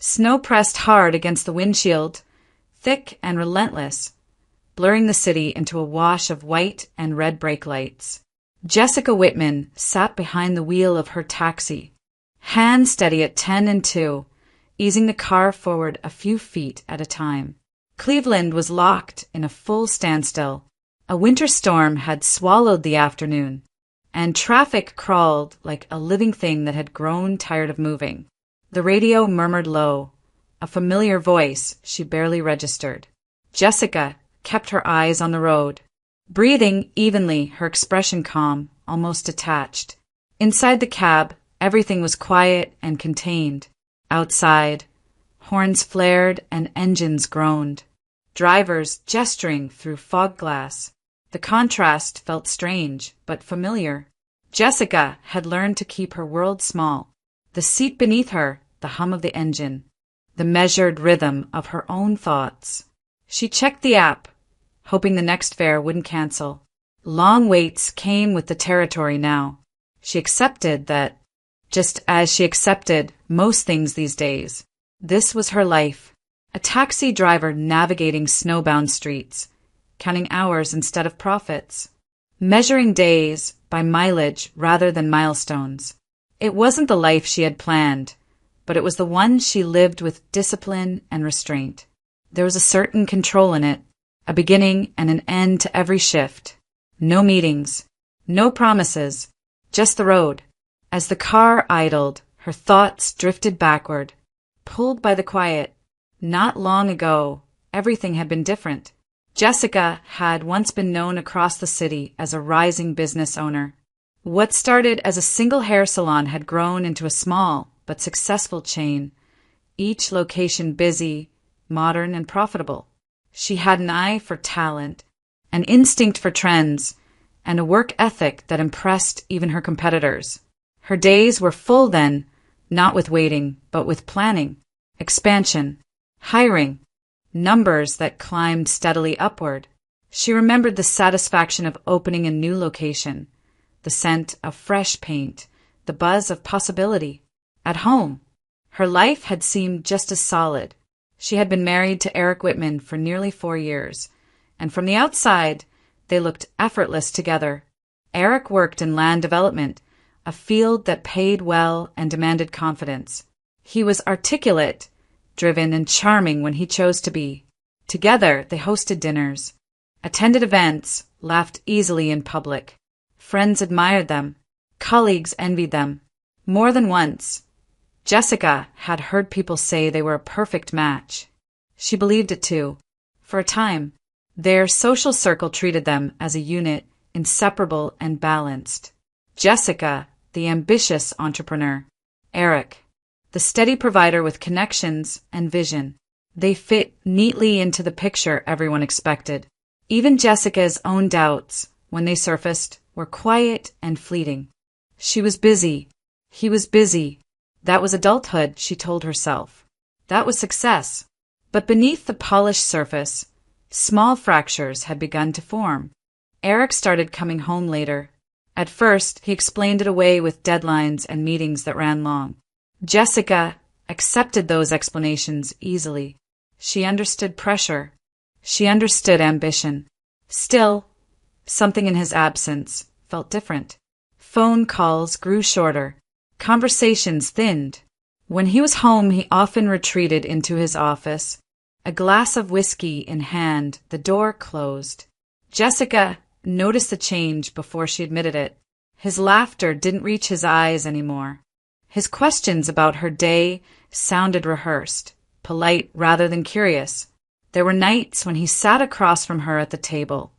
Snow pressed hard against the windshield, thick and relentless, blurring the city into a wash of white and red brake lights. Jessica Whitman sat behind the wheel of her taxi, hand steady at 10 and 2, easing the car forward a few feet at a time. Cleveland was locked in a full standstill. A winter storm had swallowed the afternoon, and traffic crawled like a living thing that had grown tired of moving. The radio murmured low, a familiar voice she barely registered. Jessica kept her eyes on the road, breathing evenly, her expression calm, almost detached. Inside the cab, everything was quiet and contained. Outside, horns flared and engines groaned, drivers gesturing through fog glass. The contrast felt strange, but familiar. Jessica had learned to keep her world small. The seat beneath her, the hum of the engine, the measured rhythm of her own thoughts. She checked the app, hoping the next fare wouldn't cancel. Long waits came with the territory now. She accepted that, just as she accepted most things these days. This was her life. A taxi driver navigating snowbound streets, counting hours instead of profits, measuring days by mileage rather than milestones. It wasn't the life she had planned, but it was the one she lived with discipline and restraint. There was a certain control in it, a beginning and an end to every shift. No meetings, no promises, just the road. As the car idled, her thoughts drifted backward, pulled by the quiet. Not long ago, everything had been different. Jessica had once been known across the city as a rising business owner. What started as a single hair salon had grown into a small but successful chain, each location busy, modern, and profitable. She had an eye for talent, an instinct for trends, and a work ethic that impressed even her competitors. Her days were full then, not with waiting, but with planning, expansion, hiring, numbers that climbed steadily upward. She remembered the satisfaction of opening a new location, the scent of fresh paint, the buzz of possibility. At home, her life had seemed just as solid. She had been married to Eric Whitman for nearly 4 years, and from the outside, they looked effortless together. Eric worked in land development, a field that paid well and demanded confidence. He was articulate, driven, and charming when he chose to be. Together, they hosted dinners, attended events, laughed easily in public. Friends admired them. Colleagues envied them. More than once, Jessica had heard people say they were a perfect match. She believed it too. For a time, their social circle treated them as a unit, inseparable and balanced. Jessica, the ambitious entrepreneur. Eric, the steady provider with connections and vision. They fit neatly into the picture everyone expected. Even Jessica's own doubts, when they surfaced, were quiet and fleeting. She was busy. He was busy. That was adulthood, she told herself. That was success. But beneath the polished surface, small fractures had begun to form. Eric started coming home later. At first, he explained it away with deadlines and meetings that ran long. Jessica accepted those explanations easily. She understood pressure. She understood ambition. Still, something in his absence felt different. Phone calls grew shorter. Conversations thinned. When he was home, he often retreated into his office, a glass of whiskey in hand, the door closed. Jessica noticed the change before she admitted it. His laughter didn't reach his eyes anymore. His questions about her day sounded rehearsed, polite rather than curious. There were nights when he sat across from her at the table,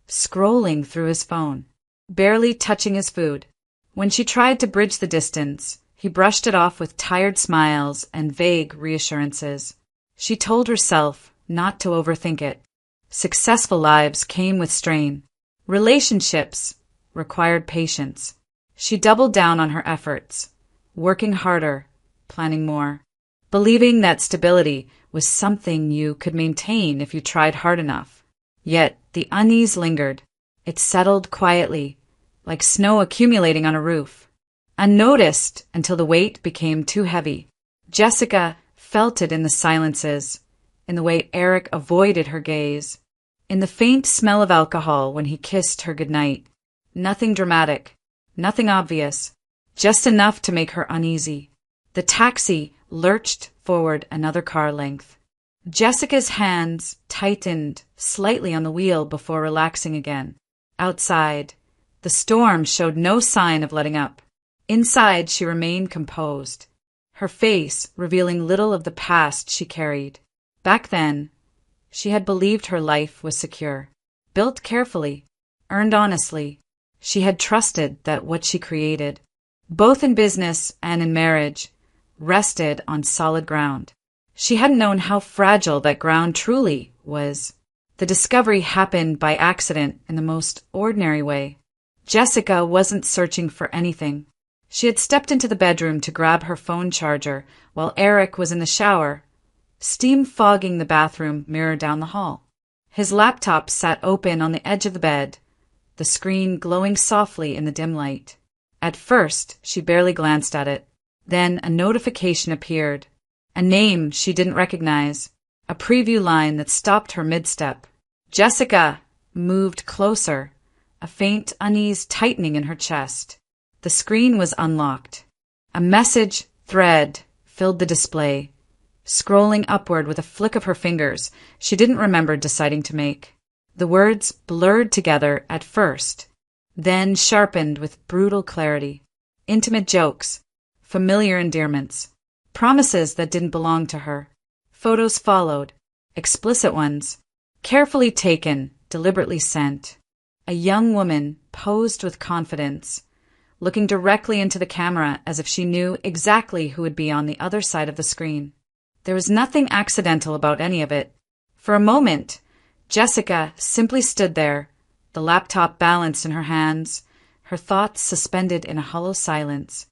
scrolling through his phone, barely touching his food. When she tried to bridge the distance, he brushed it off with tired smiles and vague reassurances. She told herself not to overthink it. Successful lives came with strain. Relationships required patience. She doubled down on her efforts, working harder, planning more, believing that stability was something you could maintain if you tried hard enough. Yet the unease lingered. It settled quietly, like snow accumulating on a roof, unnoticed until the weight became too heavy. Jessica felt it in the silences, in the way Eric avoided her gaze, in the faint smell of alcohol when he kissed her goodnight. Nothing dramatic, nothing obvious, just enough to make her uneasy. The taxi lurched forward another car length. Jessica's hands tightened slightly on the wheel before relaxing again. Outside, the storm showed no sign of letting up. Inside, she remained composed, her face revealing little of the past she carried. Back then, she had believed her life was secure, built carefully, earned honestly. She had trusted that what she created, both in business and in marriage, rested on solid ground. She hadn't known how fragile that ground truly was. The discovery happened by accident in the most ordinary way. Jessica wasn't searching for anything. She had stepped into the bedroom to grab her phone charger while Eric was in the shower, steam fogging the bathroom mirror down the hall. His laptop sat open on the edge of the bed, the screen glowing softly in the dim light. At first, she barely glanced at it. Then a notification appeared. A name she didn't recognize. A preview line that stopped her mid-step. Jessica moved closer, a faint unease tightening in her chest. The screen was unlocked. A message thread filled the display, scrolling upward with a flick of her fingers she didn't remember deciding to make. The words blurred together at first, then sharpened with brutal clarity. Intimate jokes, familiar endearments, promises that didn't belong to her. Photos followed, explicit ones, carefully taken, deliberately sent. A young woman posed with confidence, looking directly into the camera as if she knew exactly who would be on the other side of the screen. There was nothing accidental about any of it. For a moment, Jessica simply stood there, the laptop balanced in her hands, her thoughts suspended in a hollow silence.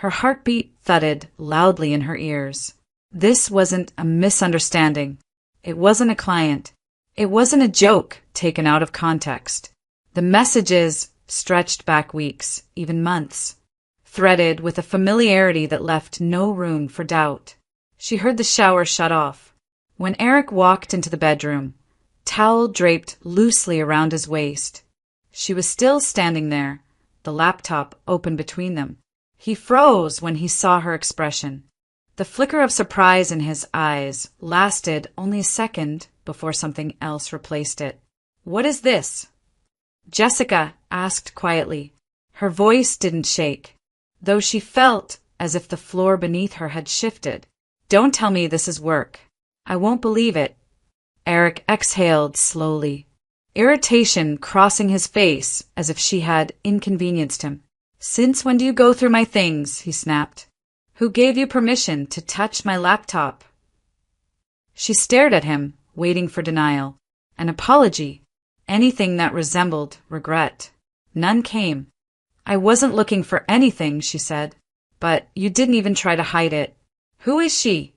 Her heartbeat thudded loudly in her ears. This wasn't a misunderstanding. It wasn't a client. It wasn't a joke taken out of context. The messages stretched back weeks, even months, threaded with a familiarity that left no room for doubt. She heard the shower shut off. When Eric walked into the bedroom, towel draped loosely around his waist, she was still standing there, the laptop open between them. He froze when he saw her expression. The flicker of surprise in his eyes lasted only a second before something else replaced it. "What is this?" Jessica asked quietly. Her voice didn't shake, though she felt as if the floor beneath her had shifted. "Don't tell me this is work. I won't believe it." Eric exhaled slowly, irritation crossing his face as if she had inconvenienced him. "Since when do you go through my things?" he snapped. "Who gave you permission to touch my laptop?" She stared at him, waiting for denial, an apology, anything that resembled regret. None came. "I wasn't looking for anything," she said, "but you didn't even try to hide it. Who is she?"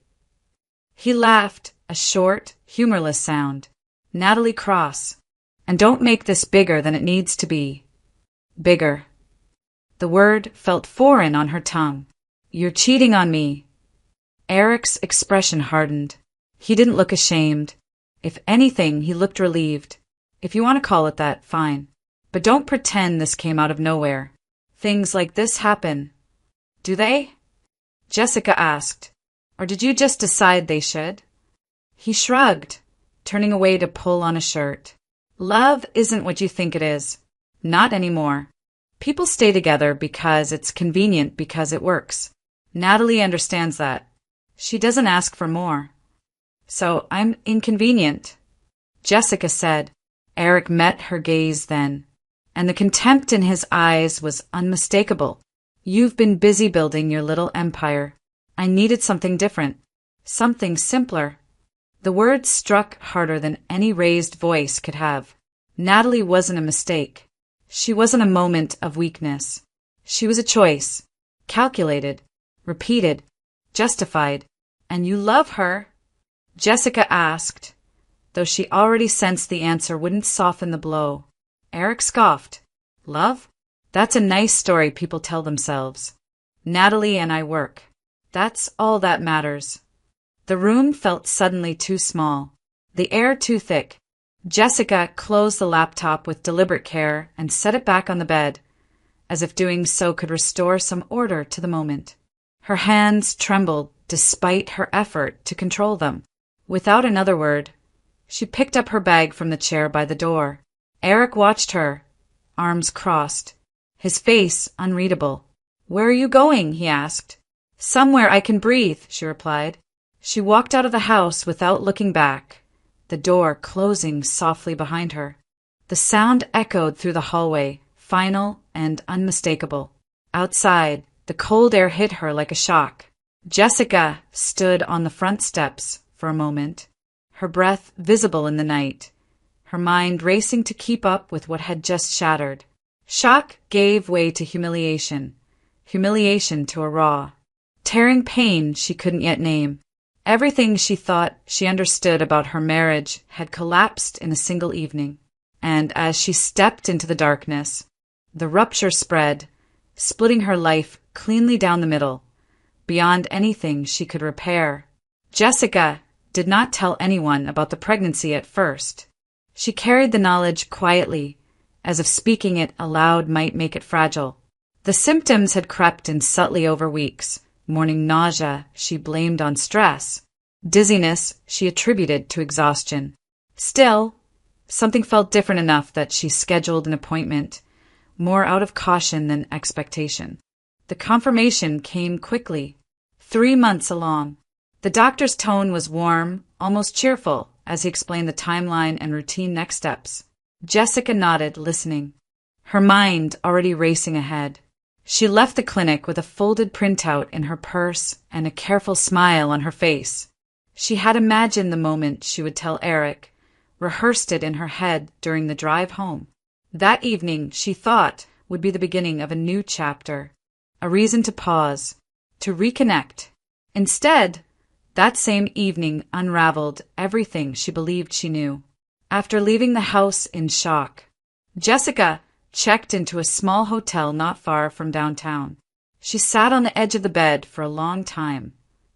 He laughed, a short, humorless sound. "Natalie Cross. And don't make this bigger than it needs to be." Bigger. The word felt foreign on her tongue. "You're cheating on me." Eric's expression hardened. He didn't look ashamed. If anything, he looked relieved. "If you want to call it that, fine. But don't pretend this came out of nowhere. Things like this happen." "Do they?" Jessica asked. "Or did you just decide they should?" He shrugged, turning away to pull on a shirt. "Love isn't what you think it is. Not anymore. People stay together because it's convenient, because it works. Natalie understands that. She doesn't ask for more." "So I'm inconvenient," Jessica said. Eric met her gaze then, and the contempt in his eyes was unmistakable. "You've been busy building your little empire. I needed something different, something simpler." The words struck harder than any raised voice could have. Natalie wasn't a mistake. She wasn't a moment of weakness. She was a choice, calculated, repeated, justified. "And you love her?" Jessica asked, though she already sensed the answer wouldn't soften the blow. Eric scoffed. "Love? That's a nice story people tell themselves. Natalie and I work. That's all that matters." The room felt suddenly too small, the air too thick. Jessica closed the laptop with deliberate care and set it back on the bed, as if doing so could restore some order to the moment. Her hands trembled despite her effort to control them. Without another word, she picked up her bag from the chair by the door. Eric watched her, arms crossed, his face unreadable. "Where are you going?" he asked. "Somewhere I can breathe," she replied. She walked out of the house without looking back, the door closing softly behind her. The sound echoed through the hallway, final and unmistakable. Outside, the cold air hit her like a shock. Jessica stood on the front steps for a moment, her breath visible in the night, her mind racing to keep up with what had just shattered. Shock gave way to humiliation, humiliation to a raw, tearing pain she couldn't yet name. Everything she thought she understood about her marriage had collapsed in a single evening, and as she stepped into the darkness, the rupture spread, splitting her life cleanly down the middle, beyond anything she could repair. Jessica did not tell anyone about the pregnancy at first. She carried the knowledge quietly, as if speaking it aloud might make it fragile. The symptoms had crept in subtly over weeks. Morning nausea she blamed on stress. Dizziness she attributed to exhaustion. Still, something felt different enough that she scheduled an appointment, more out of caution than expectation. The confirmation came quickly, 3 months along. The doctor's tone was warm, almost cheerful, as he explained the timeline and routine next steps. Jessica nodded, listening, her mind already racing ahead. She left the clinic with a folded printout in her purse and a careful smile on her face. She had imagined the moment she would tell Eric, rehearsed it in her head during the drive home. That evening, she thought, would be the beginning of a new chapter, a reason to pause, to reconnect. Instead, that same evening unraveled everything she believed she knew. After leaving the house in shock, Jessica checked into a small hotel not far from downtown. She sat on the edge of the bed for a long time,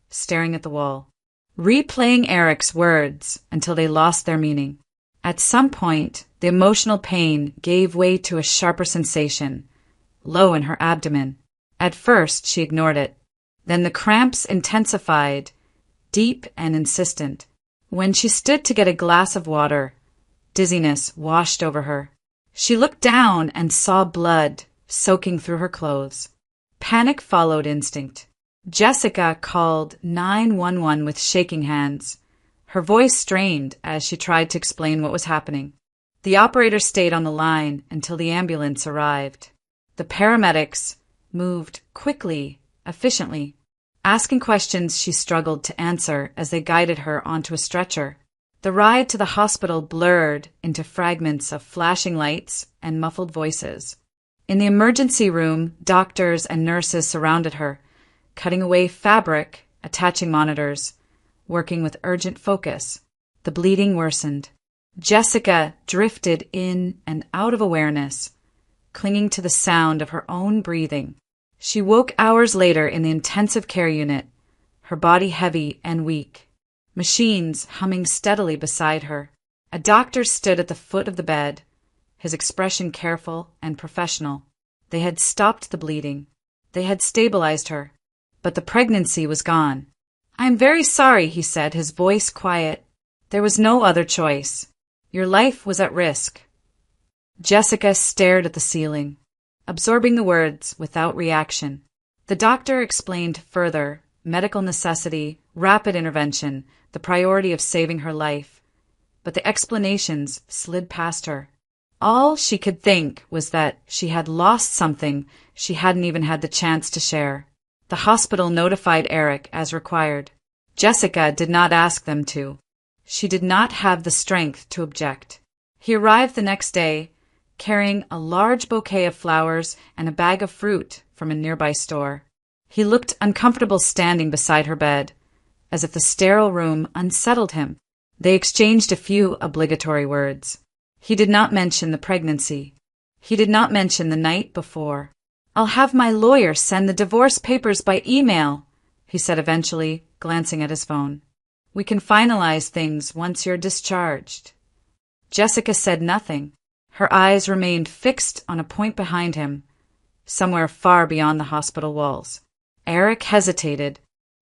staring at the wall, replaying Eric's words until they lost their meaning. At some point, the emotional pain gave way to a sharper sensation, low in her abdomen. At first, she ignored it. Then the cramps intensified, deep and insistent. When she stood to get a glass of water, dizziness washed over her. She looked down and saw blood soaking through her clothes. Panic followed instinct. Jessica called 911 with shaking hands, her voice strained as she tried to explain what was happening. The operator stayed on the line until the ambulance arrived. The paramedics moved quickly, efficiently, asking questions she struggled to answer as they guided her onto a stretcher. The ride to the hospital blurred into fragments of flashing lights and muffled voices. In the emergency room, doctors and nurses surrounded her, cutting away fabric, attaching monitors, working with urgent focus. The bleeding worsened. Jessica drifted in and out of awareness, clinging to the sound of her own breathing. She woke hours later in the intensive care unit, her body heavy and weak. Machines humming steadily beside her. A doctor stood at the foot of the bed, his expression careful and professional. They had stopped the bleeding. They had stabilized her. But the pregnancy was gone. "I'm very sorry," he said, his voice quiet. "There was no other choice. Your life was at risk." Jessica stared at the ceiling, absorbing the words without reaction. The doctor explained further, medical necessity, rapid intervention, the priority of saving her life. But the explanations slid past her. All she could think was that she had lost something she hadn't even had the chance to share. The hospital notified Eric as required. Jessica did not ask them to. She did not have the strength to object. He arrived the next day, carrying a large bouquet of flowers and a bag of fruit from a nearby store. He looked uncomfortable standing beside her bed, as if the sterile room unsettled him. They exchanged a few obligatory words. He did not mention the pregnancy. He did not mention the night before. "I'll have my lawyer send the divorce papers by email," he said eventually, glancing at his phone. We can finalize things once you're discharged." Jessica said nothing. Her eyes remained fixed on a point behind him, somewhere far beyond the hospital walls. Eric hesitated,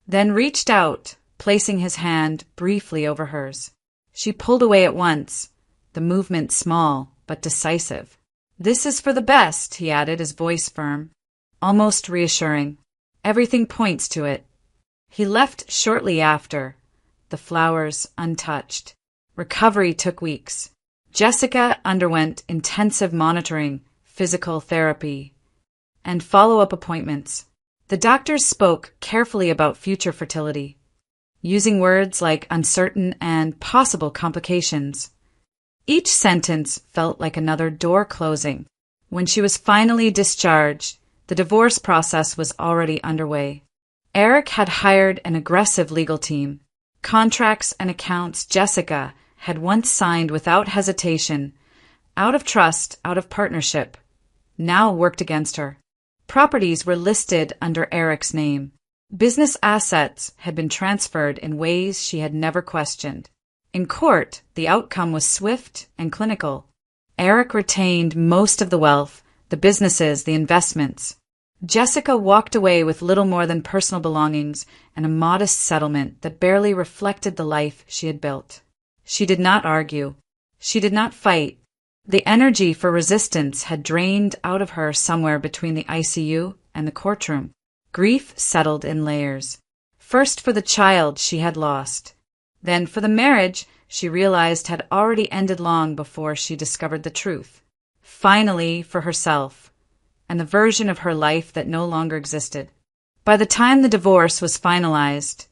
then reached out, placing his hand briefly over hers. She pulled away at once, the movement small but decisive. "This is for the best," he added, his voice firm, almost reassuring. "Everything points to it." He left shortly after, the flowers untouched. Recovery took weeks. Jessica underwent intensive monitoring, physical therapy, and follow-up appointments. The doctors spoke carefully about future fertility, using words like uncertain and possible complications. Each sentence felt like another door closing. When she was finally discharged, the divorce process was already underway. Eric had hired an aggressive legal team. Contracts and accounts Jessica had once signed without hesitation, out of trust, out of partnership, now worked against her. Properties were listed under Eric's name. Business assets had been transferred in ways she had never questioned. In court, the outcome was swift and clinical. Eric retained most of the wealth, the businesses, the investments. Jessica walked away with little more than personal belongings and a modest settlement that barely reflected the life she had built. She did not argue. She did not fight. The energy for resistance had drained out of her somewhere between the ICU and the courtroom. Grief settled in layers. First for the child she had lost. Then for the marriage she realized had already ended long before she discovered the truth. Finally for herself, and the version of her life that no longer existed. By the time the divorce was finalized,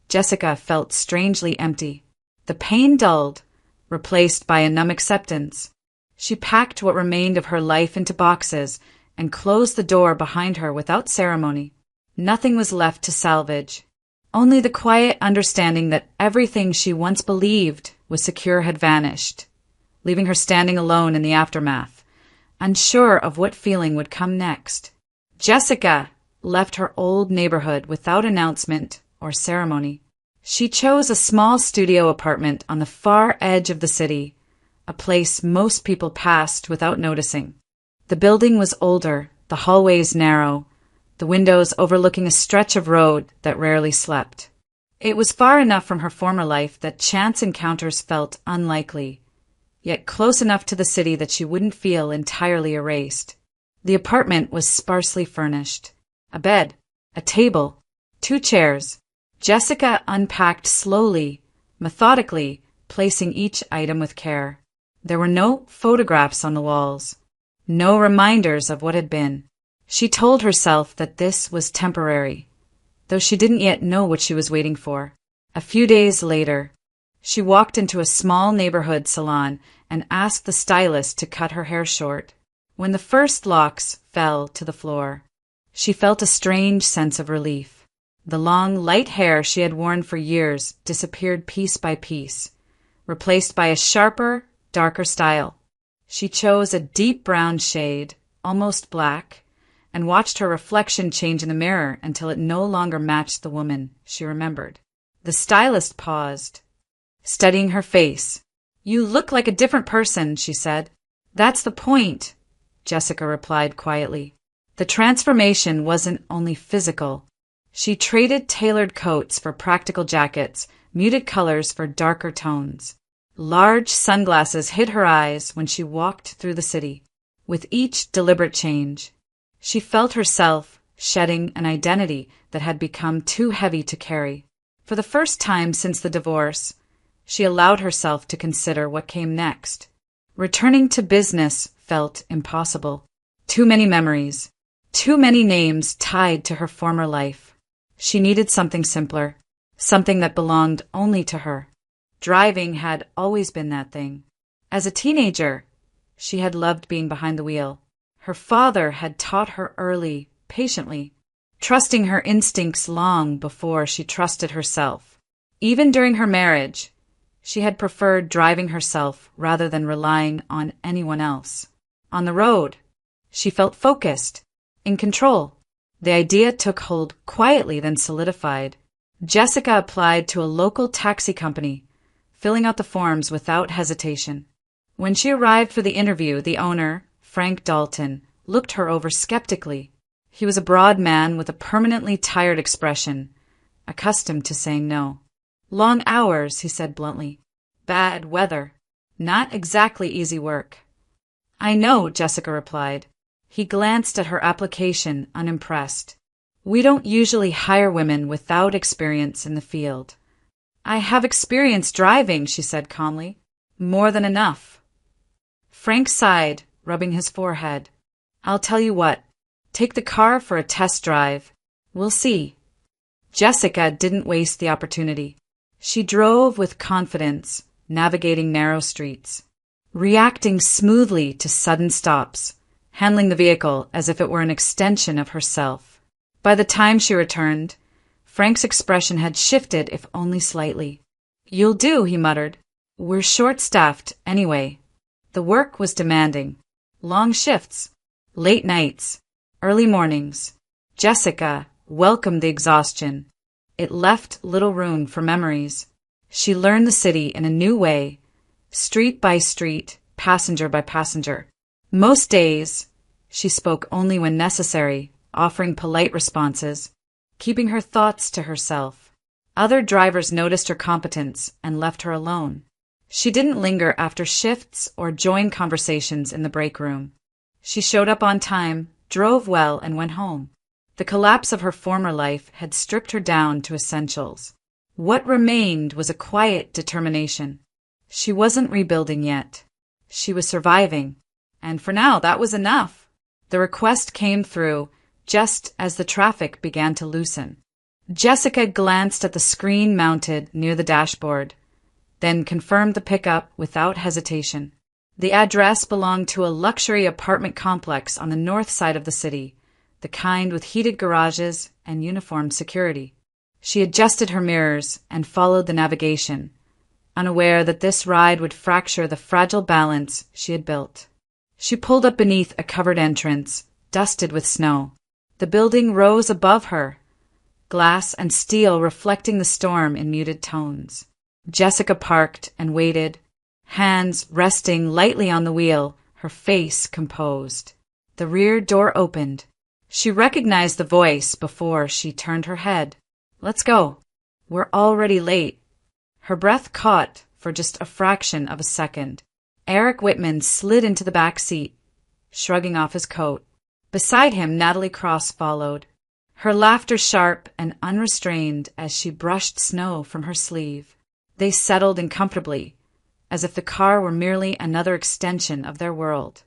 Jessica felt strangely empty. The pain dulled, replaced by a numb acceptance. She packed what remained of her life into boxes and closed the door behind her without ceremony. Nothing was left to salvage. Only the quiet understanding that everything she once believed was secure had vanished, leaving her standing alone in the aftermath, unsure of what feeling would come next. Jessica left her old neighborhood without announcement or ceremony. She chose a small studio apartment on the far edge of the city, a place most people passed without noticing. The building was older, the hallways narrow, the windows overlooking a stretch of road that rarely slept. It was far enough from her former life that chance encounters felt unlikely, yet close enough to the city that she wouldn't feel entirely erased. The apartment was sparsely furnished. A bed, a table, 2 chairs. Jessica unpacked slowly, methodically, placing each item with care. There were no photographs on the walls, no reminders of what had been. She told herself that this was temporary, though she didn't yet know what she was waiting for. A few days later, she walked into a small neighborhood salon and asked the stylist to cut her hair short. When the first locks fell to the floor, she felt a strange sense of relief. The long, light hair she had worn for years disappeared piece by piece, replaced by a sharper, darker style. She chose a deep brown shade, almost black, and watched her reflection change in the mirror until it no longer matched the woman she remembered. The stylist paused, studying her face. "You look like a different person," she said. "That's the point," Jessica replied quietly. The transformation wasn't only physical. She traded tailored coats for practical jackets, muted colors for darker tones. Large sunglasses hid her eyes when she walked through the city. With each deliberate change, she felt herself shedding an identity that had become too heavy to carry. For the first time since the divorce, she allowed herself to consider what came next. Returning to business felt impossible. Too many memories, too many names tied to her former life. She needed something simpler, something that belonged only to her. Driving had always been that thing. As a teenager, she had loved being behind the wheel. Her father had taught her early, patiently, trusting her instincts long before she trusted herself. Even during her marriage, she had preferred driving herself rather than relying on anyone else. On the road, she felt focused, in control. The idea took hold quietly, then solidified. Jessica applied to a local taxi company, filling out the forms without hesitation. When she arrived for the interview, the owner, Frank Dalton, looked her over skeptically. He was a broad man with a permanently tired expression, accustomed to saying no. "Long hours," he said bluntly. "Bad weather. Not exactly easy work." "I know," Jessica replied. He glanced at her application, unimpressed. "We don't usually hire women without experience in the field." "I have experience driving," she said calmly. "More than enough." Frank sighed, rubbing his forehead. "I'll tell you what. Take the car for a test drive. We'll see." Jessica didn't waste the opportunity. She drove with confidence, navigating narrow streets, reacting smoothly to sudden stops, handling the vehicle as if it were an extension of herself. By the time she returned, Frank's expression had shifted, if only slightly. "You'll do," he muttered. "We're short-staffed, anyway." The work was demanding. Long shifts, late nights, early mornings. Jessica welcomed the exhaustion. It left little room for memories. She learned the city in a new way, street by street, passenger by passenger. Most days, she spoke only when necessary, offering polite responses, keeping her thoughts to herself. Other drivers noticed her competence and left her alone. She didn't linger after shifts or join conversations in the break room. She showed up on time, drove well, and went home. The collapse of her former life had stripped her down to essentials. What remained was a quiet determination. She wasn't rebuilding yet. She was surviving. And for now, that was enough. The request came through just as the traffic began to loosen. Jessica glanced at the screen mounted near the dashboard, then confirmed the pickup without hesitation. The address belonged to a luxury apartment complex on the north side of the city, the kind with heated garages and uniformed security. She adjusted her mirrors and followed the navigation, unaware that this ride would fracture the fragile balance she had built. She pulled up beneath a covered entrance, dusted with snow. The building rose above her, glass and steel reflecting the storm in muted tones. Jessica parked and waited, hands resting lightly on the wheel, her face composed. The rear door opened. She recognized the voice before she turned her head. "Let's go. We're already late." Her breath caught for just a fraction of a second. Eric Whitman slid into the back seat, shrugging off his coat. Beside him, Natalie Cross followed, her laughter sharp and unrestrained as she brushed snow from her sleeve. They settled in comfortably, as if the car were merely another extension of their world.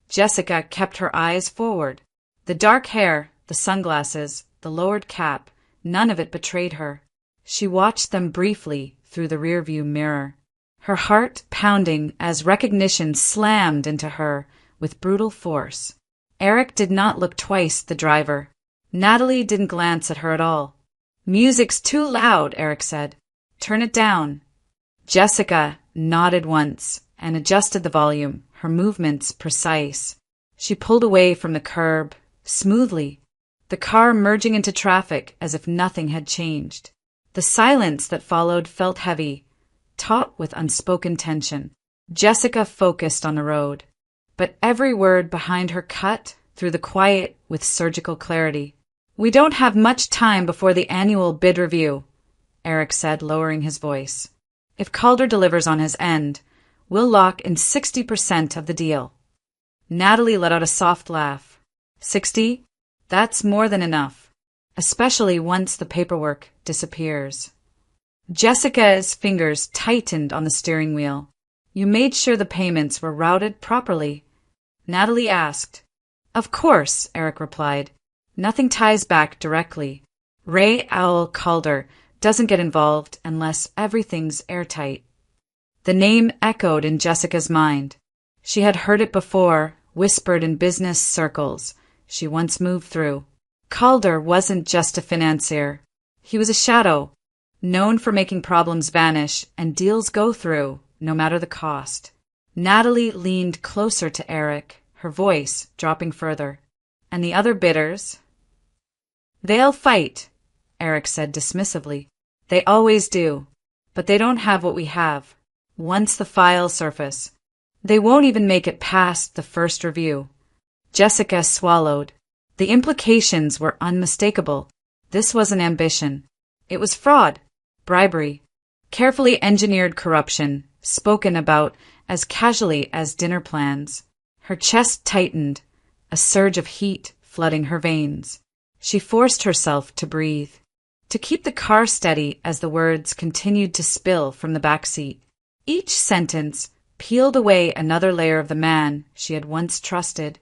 Jessica kept her eyes forward. The dark hair, the sunglasses, the lowered cap, none of it betrayed her. She watched them briefly through the rearview mirror, her heart pounding as recognition slammed into her with brutal force. Eric did not look twice at the driver. Natalie didn't glance at her at all. "Music's too loud," Eric said. "Turn it down." Jessica nodded once and adjusted the volume, her movements precise. She pulled away from the curb, smoothly, the car merging into traffic as if nothing had changed. The silence that followed felt heavy, taut with unspoken tension. Jessica focused on the road, but every word behind her cut through the quiet with surgical clarity. "We don't have much time before the annual bid review," Eric said, lowering his voice. "If Calder delivers on his end, we'll lock in 60% of the deal." Natalie let out a soft laugh. 60? That's more than enough, especially once the paperwork disappears. Jessica's fingers tightened on the steering wheel. "You made sure the payments were routed properly?" Natalie asked. "Of course," Eric replied. "Nothing ties back directly. Ray Owl Calder doesn't get involved unless everything's airtight." The name echoed in Jessica's mind. She had heard it before, whispered in business circles she once moved through. Calder wasn't just a financier. He was a shadow, known for making problems vanish and deals go through, no matter the cost. Natalie leaned closer to Eric, her voice dropping further. "And the other bidders?" "They'll fight," Eric said dismissively. They always do. But they don't have what we have. Once the files surface, they won't even make it past the first review. Jessica swallowed. The implications were unmistakable. This wasn't ambition. It was fraud, bribery, carefully engineered corruption, spoken about as casually as dinner plans. Her chest tightened, a surge of heat flooding her veins. She forced herself to breathe, to keep the car steady as the words continued to spill from the back seat. Each sentence peeled away another layer of the man she had once trusted,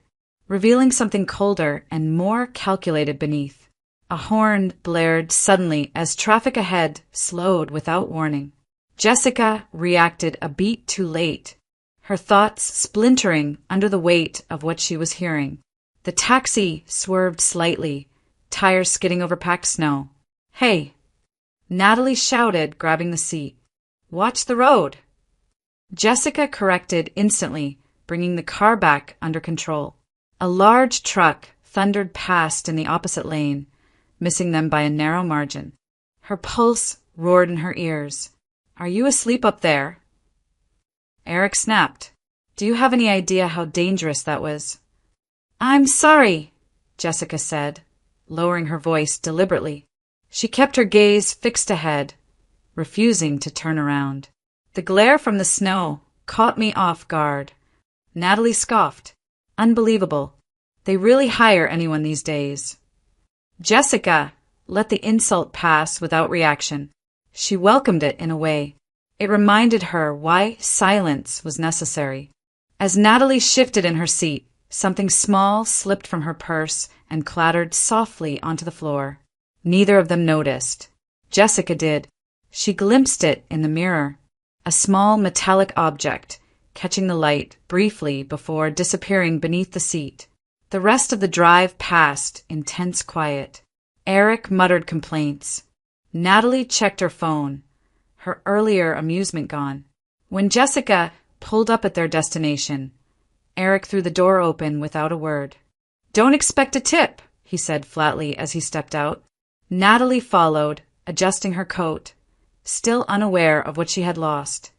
revealing something colder and more calculated beneath. A horn blared suddenly as traffic ahead slowed without warning. Jessica reacted a beat too late, her thoughts splintering under the weight of what she was hearing. The taxi swerved slightly, tires skidding over packed snow. "Hey!" Natalie shouted, grabbing the seat. "Watch the road!" Jessica corrected instantly, bringing the car back under control. A large truck thundered past in the opposite lane, missing them by a narrow margin. Her pulse roared in her ears. "Are you asleep up there?" Eric snapped. "Do you have any idea how dangerous that was?" "I'm sorry," Jessica said, lowering her voice deliberately. She kept her gaze fixed ahead, refusing to turn around. The glare from the snow caught me off guard. Natalie scoffed. "Unbelievable. They really hire anyone these days." Jessica let the insult pass without reaction. She welcomed it in a way. It reminded her why silence was necessary. As Natalie shifted in her seat, something small slipped from her purse and clattered softly onto the floor. Neither of them noticed. Jessica did. She glimpsed it in the mirror. A small metallic object, catching the light briefly before disappearing beneath the seat. The rest of the drive passed in tense quiet. Eric muttered complaints. Natalie checked her phone, her earlier amusement gone. When Jessica pulled up at their destination, Eric threw the door open without a word. "Don't expect a tip," he said flatly as he stepped out. Natalie followed, adjusting her coat, still unaware of what she had lost.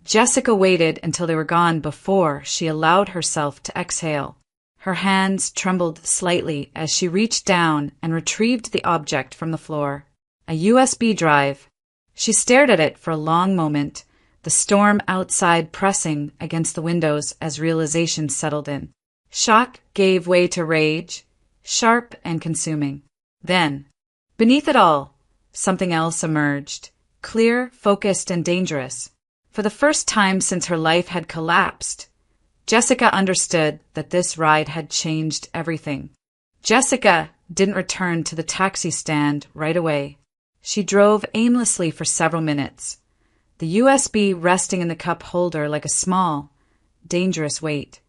Jessica waited until they were gone before she allowed herself to exhale. Her hands trembled slightly as she reached down and retrieved the object from the floor. A USB drive. She stared at it for a long moment, the storm outside pressing against the windows as realization settled in. Shock gave way to rage, sharp and consuming. Then, beneath it all, something else emerged, clear, focused, and dangerous. For the first time since her life had collapsed, Jessica understood that this ride had changed everything. Jessica didn't return to the taxi stand right away. She drove aimlessly for several minutes, the USB resting in the cup holder like a small, dangerous weight.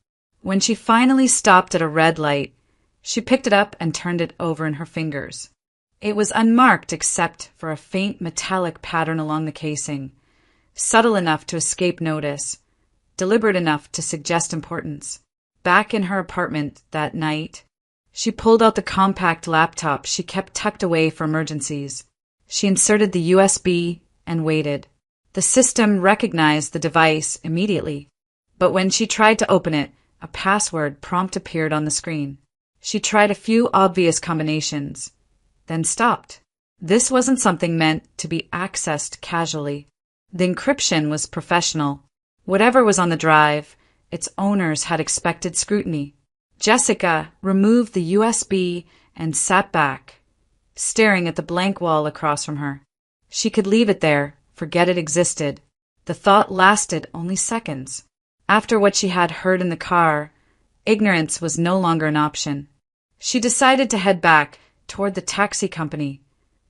When she finally stopped at a red light, she picked it up and turned it over in her fingers. It was unmarked except for a faint metallic pattern along the casing, subtle enough to escape notice, deliberate enough to suggest importance. Back in her apartment that night, she pulled out the compact laptop she kept tucked away for emergencies. She inserted the USB and waited. The system recognized the device immediately, but when she tried to open it, a password prompt appeared on the screen. She tried a few obvious combinations, then stopped. This wasn't something meant to be accessed casually. The encryption was professional. Whatever was on the drive, its owners had expected scrutiny. Jessica removed the USB and sat back, staring at the blank wall across from her. She could leave it there, forget it existed. The thought lasted only seconds. After what she had heard in the car, ignorance was no longer an option. She decided to head back toward the taxi company,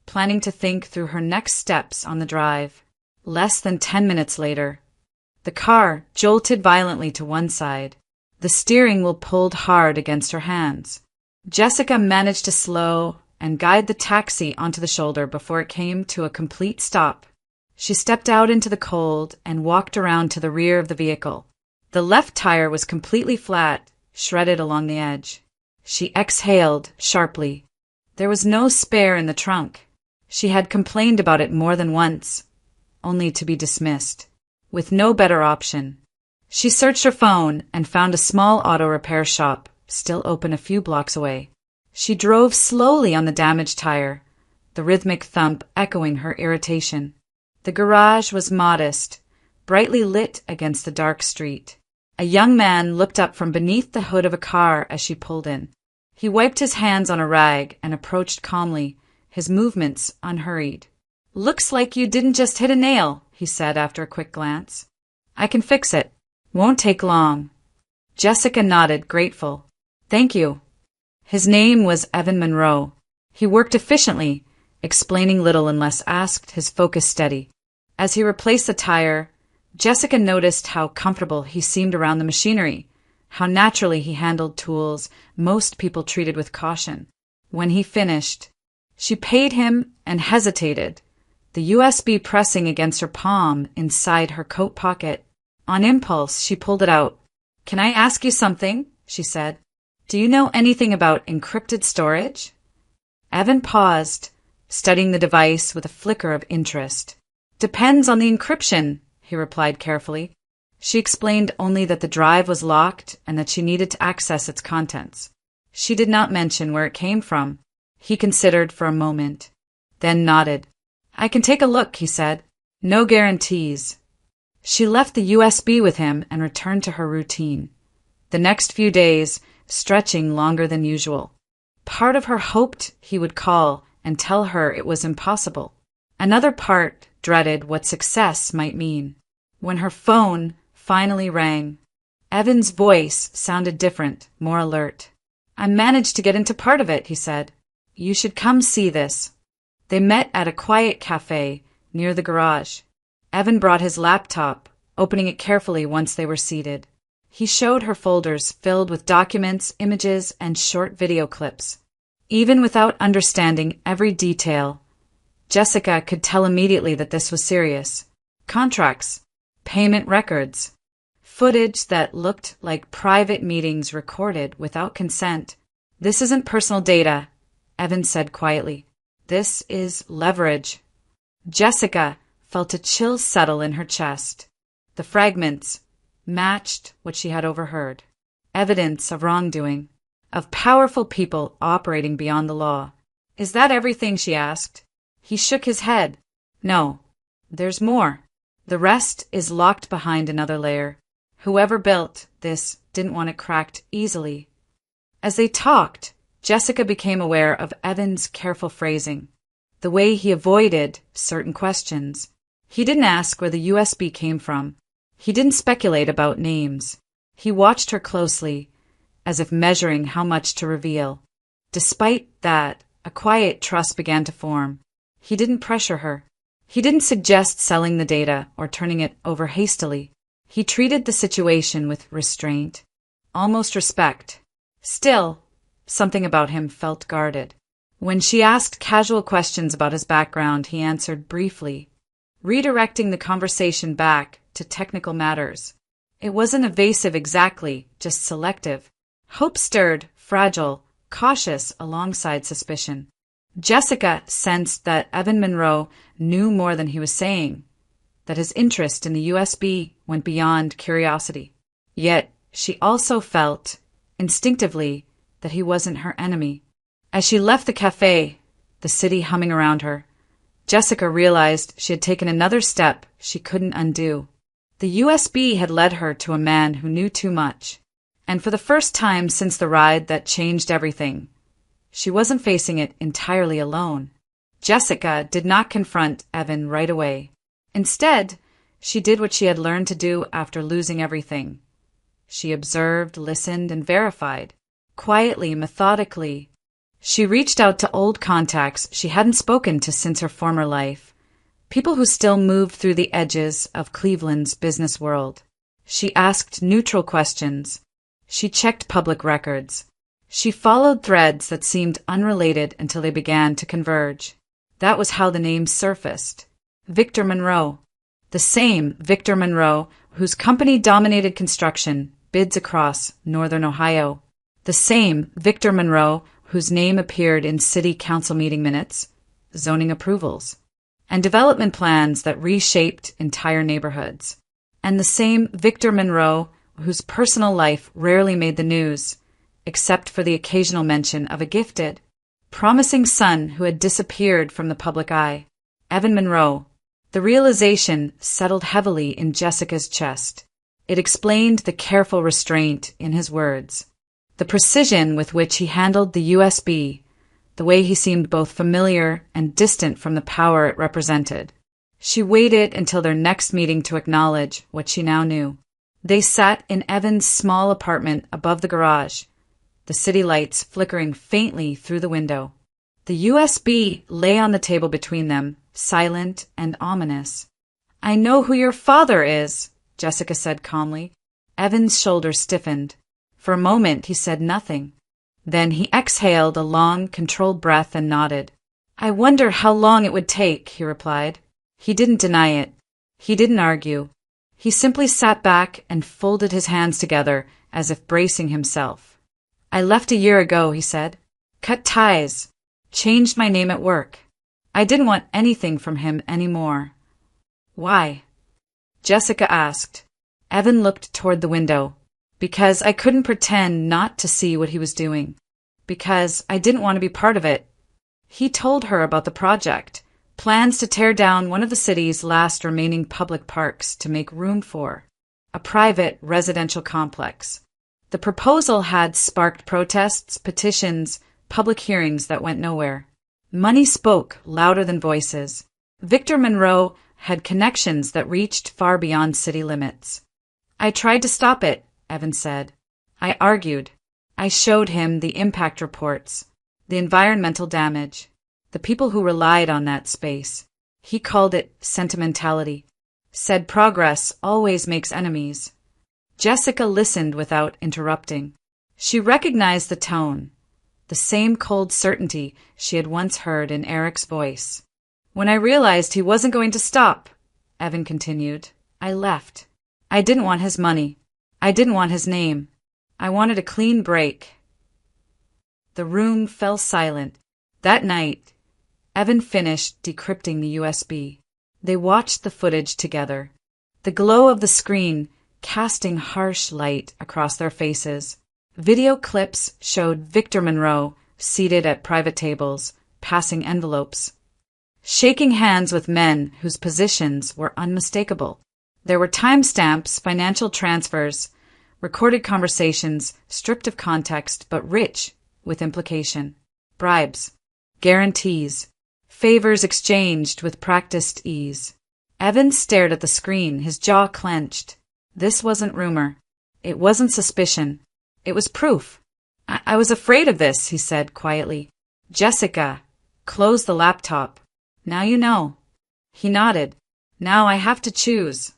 planning to think through her next steps on the drive. Less than 10 minutes later, the car jolted violently to one side. The steering wheel pulled hard against her hands. Jessica managed to slow and guide the taxi onto the shoulder before it came to a complete stop. She stepped out into the cold and walked around to the rear of the vehicle. The left tire was completely flat, shredded along the edge. She exhaled sharply. There was no spare in the trunk. She had complained about it more than once, only to be dismissed, with no better option. She searched her phone and found a small auto repair shop, still open a few blocks away. She drove slowly on the damaged tire, the rhythmic thump echoing her irritation. The garage was modest, brightly lit against the dark street. A young man looked up from beneath the hood of a car as she pulled in. He wiped his hands on a rag and approached calmly, his movements unhurried. "Looks like you didn't just hit a nail," he said after a quick glance. "I can fix it. Won't take long." Jessica nodded, grateful. "Thank you." His name was Evan Monroe. He worked efficiently, explaining little unless asked, his focus steady. As he replaced the tire, Jessica noticed how comfortable he seemed around the machinery, how naturally he handled tools most people treated with caution. When he finished, she paid him and hesitated, the USB pressing against her palm inside her coat pocket. On impulse, she pulled it out. "Can I ask you something?" she said. "Do you know anything about encrypted storage?" Evan paused, studying the device with a flicker of interest. "Depends on the encryption," he replied carefully. She explained only that the drive was locked and that she needed to access its contents. She did not mention where it came from. He considered for a moment, then nodded. "I can take a look," he said. "No guarantees." She left the USB with him and returned to her routine. The next few days, stretching longer than usual. Part of her hoped he would call and tell her it was impossible. Another part dreaded what success might mean. When her phone finally rang, Evan's voice sounded different, more alert. "I managed to get into part of it," he said. "You should come see this." They met at a quiet cafe near the garage. Evan brought his laptop, opening it carefully once they were seated. He showed her folders filled with documents, images, and short video clips. Even without understanding every detail, Jessica could tell immediately that this was serious. Contracts, payment records, footage that looked like private meetings recorded without consent. "This isn't personal data," Evan said quietly. "This is leverage." Jessica felt a chill settle in her chest. The fragments matched what she had overheard. Evidence of wrongdoing, of powerful people operating beyond the law. "Is that everything?" she asked. He shook his head. "No, there's more. The rest is locked behind another layer. Whoever built this didn't want it cracked easily." As they talked, Jessica became aware of Evan's careful phrasing, the way he avoided certain questions. He didn't ask where the USB came from. He didn't speculate about names. He watched her closely, as if measuring how much to reveal. Despite that, a quiet trust began to form. He didn't pressure her. He didn't suggest selling the data or turning it over hastily. He treated the situation with restraint, almost respect. Still, something about him felt guarded. When she asked casual questions about his background, he answered briefly, redirecting the conversation back to technical matters. It wasn't evasive exactly, just selective. Hope stirred, fragile, cautious alongside suspicion. Jessica sensed that Evan Monroe knew more than he was saying, that his interest in the USB went beyond curiosity. Yet she also felt, instinctively, that he wasn't her enemy. As she left the cafe, the city humming around her, Jessica realized she had taken another step she couldn't undo. The USB had led her to a man who knew too much, and for the first time since the ride that changed everything, she wasn't facing it entirely alone. Jessica did not confront Evan right away. Instead, she did what she had learned to do after losing everything. She observed, listened, and verified. Quietly, methodically, she reached out to old contacts she hadn't spoken to since her former life, people who still moved through the edges of Cleveland's business world. She asked neutral questions. She checked public records. She followed threads that seemed unrelated until they began to converge. That was how the name surfaced. Victor Monroe. The same Victor Monroe whose company dominated construction bids across northern Ohio. The same Victor Monroe whose name appeared in city council meeting minutes, zoning approvals, and development plans that reshaped entire neighborhoods. And the same Victor Monroe, whose personal life rarely made the news, except for the occasional mention of a gifted, promising son who had disappeared from the public eye. Evan Monroe. The realization settled heavily in Jessica's chest. It explained the careful restraint in his words, the precision with which he handled the USB, the way he seemed both familiar and distant from the power it represented. She waited until their next meeting to acknowledge what she now knew. They sat in Evan's small apartment above the garage, the city lights flickering faintly through the window. The USB lay on the table between them, silent and ominous. "I know who your father is," Jessica said calmly. Evan's shoulders stiffened. For a moment he said nothing. Then he exhaled a long, controlled breath and nodded. "I wonder how long it would take," he replied. He didn't deny it. He didn't argue. He simply sat back and folded his hands together as if bracing himself. "I left a year ago," he said. "Cut ties. Changed my name at work. I didn't want anything from him anymore." "Why?" Jessica asked. Evan looked toward the window. "Because I couldn't pretend not to see what he was doing. Because I didn't want to be part of it." He told her about the project, plans to tear down one of the city's last remaining public parks to make room for a private residential complex. The proposal had sparked protests, petitions, public hearings that went nowhere. Money spoke louder than voices. Victor Monroe had connections that reached far beyond city limits. "I tried to stop it," Evan said. "I argued. I showed him the impact reports, the environmental damage, the people who relied on that space. He called it sentimentality. Said progress always makes enemies." Jessica listened without interrupting. She recognized the tone, the same cold certainty she had once heard in Eric's voice. "When I realized he wasn't going to stop," Evan continued, "I left. I didn't want his money. I didn't want his name. I wanted a clean break." The room fell silent. That night, Evan finished decrypting the USB. They watched the footage together, the glow of the screen casting harsh light across their faces. Video clips showed Victor Monroe seated at private tables, passing envelopes, shaking hands with men whose positions were unmistakable. There were timestamps, financial transfers, recorded conversations stripped of context but rich with implication. Bribes, guarantees, favors exchanged with practiced ease. Evan stared at the screen, his jaw clenched. This wasn't rumor. It wasn't suspicion. It was proof. I was afraid of this," he said quietly. "Jessica, close the laptop. Now you know." He nodded. "Now I have to choose."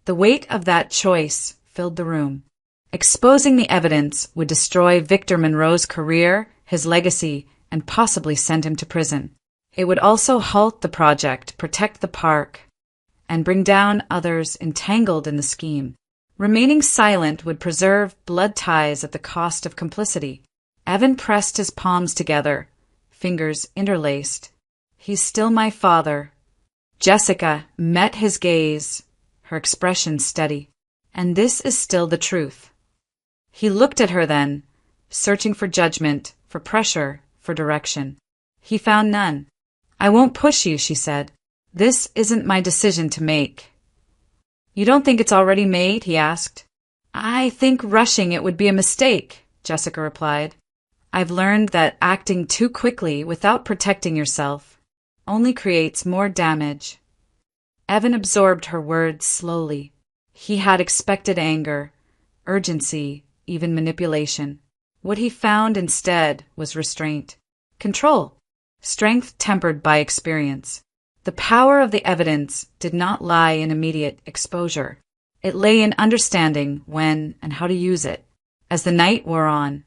The weight of that choice filled the room. Exposing the evidence would destroy Victor Monroe's career, his legacy, and possibly send him to prison. It would also halt the project, protect the park, and bring down others entangled in the scheme. Remaining silent would preserve blood ties at the cost of complicity. Evan pressed his palms together, fingers interlaced. "He's still my father." Jessica met his gaze, her expression steady. "And this is still the truth." He looked at her then, searching for judgment, for pressure, for direction. He found none. "I won't push you," she said. "This isn't my decision to make." "You don't think it's already made?" he asked. "I think rushing it would be a mistake," Jessica replied. "I've learned that acting too quickly without protecting yourself only creates more damage." Evan absorbed her words slowly. He had expected anger, urgency, even manipulation. What he found instead was restraint, control, strength tempered by experience. The power of the evidence did not lie in immediate exposure. It lay in understanding when and how to use it. As the night wore on,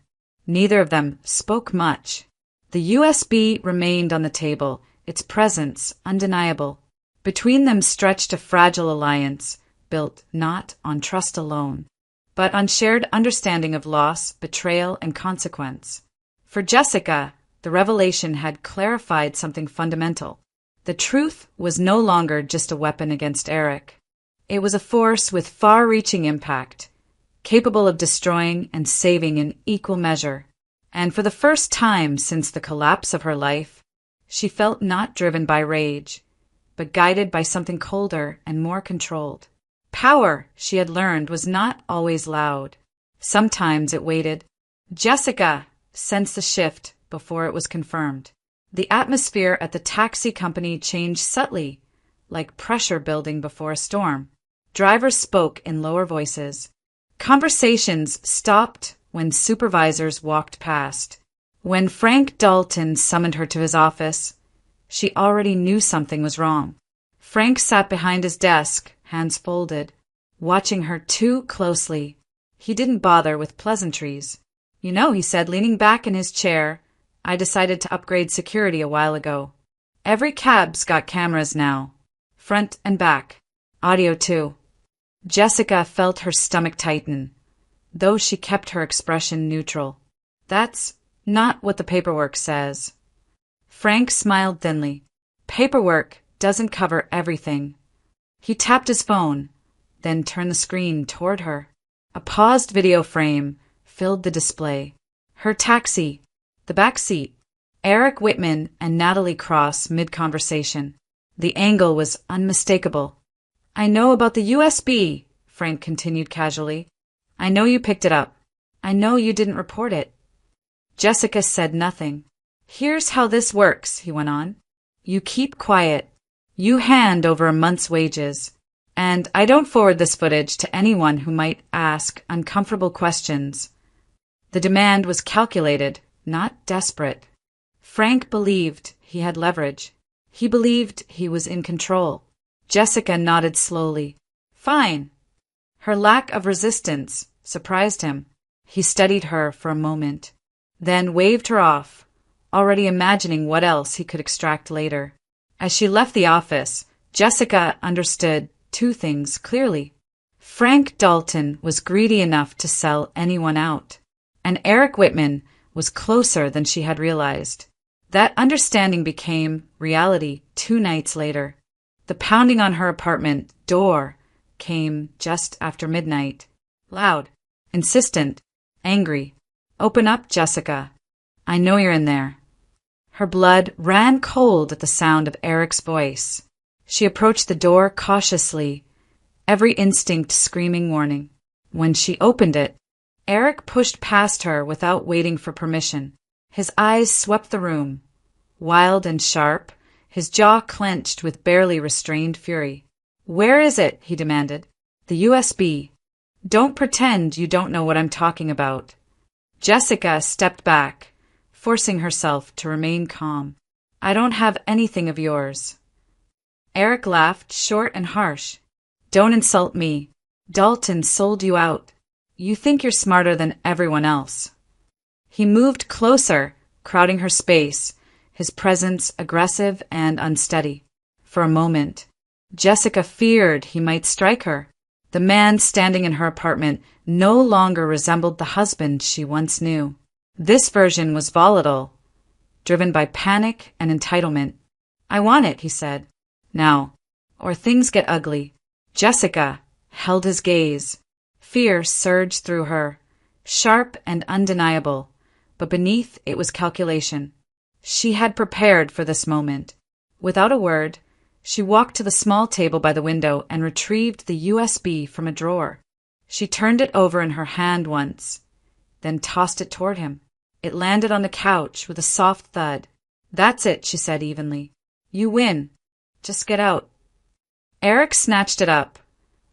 neither of them spoke much. The USB remained on the table, its presence undeniable. Between them stretched a fragile alliance, built not on trust alone, but on shared understanding of loss, betrayal, and consequence. For Jessica, The revelation had clarified something fundamental. The truth was no longer just a weapon against Eric. It was a force with far-reaching impact, capable of destroying and saving in equal measure. And for the first time since the collapse of her life, she felt not driven by rage, but guided by something colder and more controlled. Power, she had learned, was not always loud. Sometimes it waited. Jessica sensed the shift before it was confirmed. The atmosphere at the taxi company changed subtly, like pressure building before a storm. Drivers spoke in lower voices. Conversations stopped when supervisors walked past. When Frank Dalton summoned her to his office, she already knew something was wrong. Frank sat behind his desk, hands folded, watching her too closely. He didn't bother with pleasantries. "You know," he said, leaning back in his chair, "I decided to upgrade security a while ago. Every cab's got cameras now. Front and back. Audio too." Jessica felt her stomach tighten, though she kept her expression neutral. "That's not what the paperwork says." Frank smiled thinly. "Paperwork doesn't cover everything." He tapped his phone, then turned the screen toward her. A paused video frame filled the display. Her taxi, the back seat, Eric Whitman and Natalie Cross mid-conversation. The angle was unmistakable. "I know about the USB," Frank continued casually. "I know you picked it up. I know you didn't report it." Jessica said nothing. "Here's how this works," he went on. "You keep quiet. You hand over a month's wages. And I don't forward this footage to anyone who might ask uncomfortable questions." The demand was calculated, not desperate. Frank believed he had leverage. He believed he was in control. Jessica nodded slowly. "Fine." Her lack of resistance surprised him. He studied her for a moment, then waved her off, already imagining what else he could extract later. As she left the office, Jessica understood two things clearly. Frank Dalton was greedy enough to sell anyone out, and Eric Whitman was closer than she had realized. That understanding became reality 2 nights later. The pounding on her apartment door came just after midnight. Loud, insistent, angry. "Open up, Jessica. I know you're in there." Her blood ran cold at the sound of Eric's voice. She approached the door cautiously, every instinct screaming warning. When she opened it, Eric pushed past her without waiting for permission. His eyes swept the room, wild and sharp, his jaw clenched with barely restrained fury. "Where is it?" he demanded. "The USB. Don't pretend you don't know what I'm talking about." Jessica stepped back, forcing herself to remain calm. "I don't have anything of yours." Eric laughed, short and harsh. "Don't insult me. Dalton sold you out. You think you're smarter than everyone else." He moved closer, crowding her space, his presence aggressive and unsteady. For a moment, Jessica feared he might strike her. The man standing in her apartment no longer resembled the husband she once knew. This version was volatile, driven by panic and entitlement. "I want it," he said. "Now, or things get ugly." Jessica held his gaze. Fear surged through her, sharp and undeniable, but beneath it was calculation. She had prepared for this moment. Without a word, she walked to the small table by the window and retrieved the USB from a drawer. She turned it over in her hand once, then tossed it toward him. It landed on the couch with a soft thud. "That's it," she said evenly. "You win. Just get out." Eric snatched it up,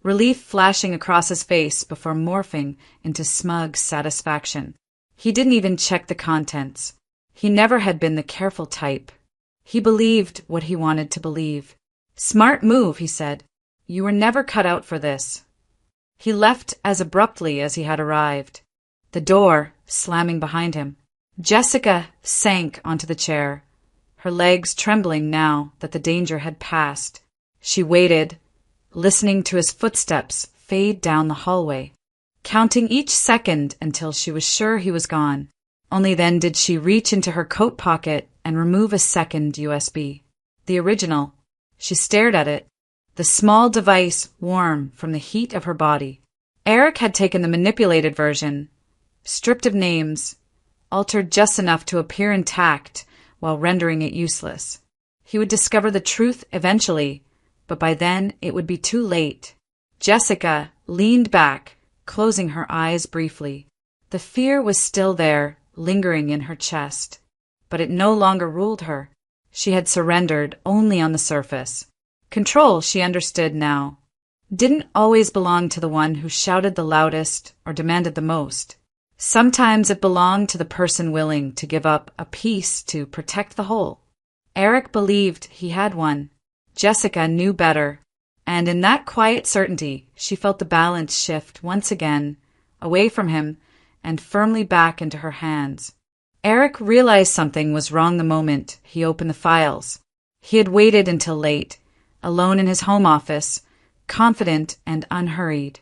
relief flashing across his face before morphing into smug satisfaction. He didn't even check the contents. He never had been the careful type. He believed what he wanted to believe. "Smart move," he said. "You were never cut out for this." He left as abruptly as he had arrived, the door slamming behind him. Jessica sank onto the chair, her legs trembling now that the danger had passed. She waited, listening to his footsteps fade down the hallway, counting each second until she was sure he was gone. Only then did she reach into her coat pocket and remove a second USB. The original. She stared at it, the small device warm from the heat of her body. Eric had taken the manipulated version, stripped of names, altered just enough to appear intact while rendering it useless. He would discover the truth eventually, but by then it would be too late. Jessica leaned back, closing her eyes briefly. The fear was still there, lingering in her chest, but it no longer ruled her. She had surrendered only on the surface. Control, she understood now, didn't always belong to the one who shouted the loudest or demanded the most. Sometimes it belonged to the person willing to give up a piece to protect the whole. Eric believed he had one. Jessica knew better, and in that quiet certainty, she felt the balance shift once again, away from him and firmly back into her hands. Eric realized something was wrong the moment he opened the files. He had waited until late, alone in his home office, confident and unhurried.